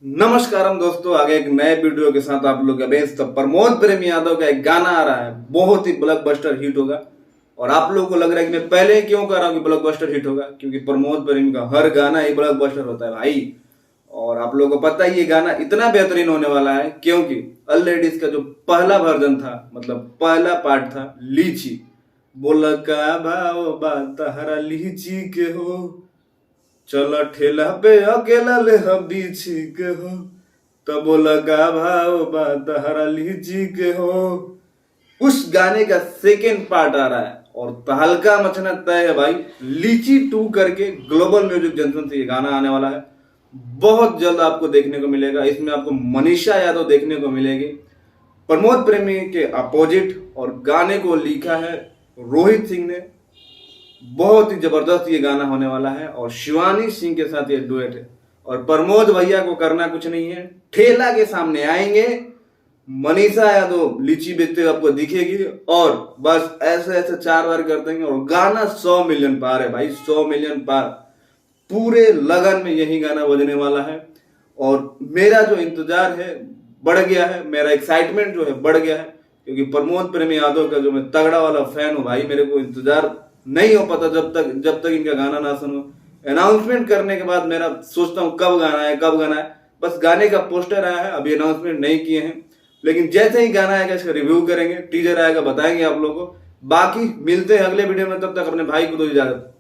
नमस्कारम दोस्तों, आगे एक नए वीडियो के साथ आप लोग का बेस्ट। तो प्रमोद प्रेम यादव का एक गाना आ रहा है, बहुत ही ब्लॉकबस्टर हिट होगा। और आप लोगों को लग रहा है कि मैं पहले ही क्यों कह रहा हूँ कि ब्लॉकबस्टर हिट होगा, क्योंकि प्रमोद प्रेम का हर गाना ही ब्लॉकबस्टर होता है भाई। और आप लोगों को पता ही ये गाना इतना बेहतरीन होने वाला है, क्योंकि ऑलरेडी इसका जो पहला वर्जन था, मतलब पहला पार्ट था लीची, बोला का भाव बात हरा लीची के हो, चलो ठेला पे अकेला ले हम बीची के हो, तब लगा भाव बात हरा लीची के हो। उस गाने का सेकेंड पार्ट आ रहा है और तहलका मचना तय है भाई। लीची 2 करके ग्लोबल म्यूजिक जंक्शन से ये गाना आने वाला है। बहुत जल्द आपको देखने को मिलेगा। इसमें आपको मनीषा यादव देखने को मिलेगी प्रमोद प्रेमी के अपोजिट, और गाने को लिखा है रोहित सिंह ने। बहुत ही जबरदस्त ये गाना होने वाला है और शिवानी सिंह के साथ ये डुएट है। और प्रमोद भैया को करना कुछ नहीं है, ठेला के सामने आएंगे, मनीषा यादव लीची बेचते हुए आपको दिखेगी और बस ऐसे ऐसे 4 बार कर देंगे और गाना 100 मिलियन पार है भाई, 100 मिलियन पार। पूरे लगन में यही गाना बजने वाला है और मेरा जो इंतजार है बढ़ गया है, मेरा एक्साइटमेंट जो है बढ़ गया है, क्योंकि प्रमोद प्रेमी यादव का जो मैं तगड़ा वाला फैन हूँ भाई। मेरे को इंतजार नहीं हो पाता जब तक इनका गाना ना सुनो। अनाउंसमेंट करने के बाद मेरा सोचता हूँ कब गाना है कब गाना है। बस गाने का पोस्टर आया है, अभी अनाउंसमेंट नहीं किए हैं, लेकिन जैसे ही गाना आएगा इसका रिव्यू करेंगे, टीजर आएगा बताएंगे आप लोगों को। बाकी मिलते हैं अगले वीडियो में, तब तक अपने भाई को दो इजाजत।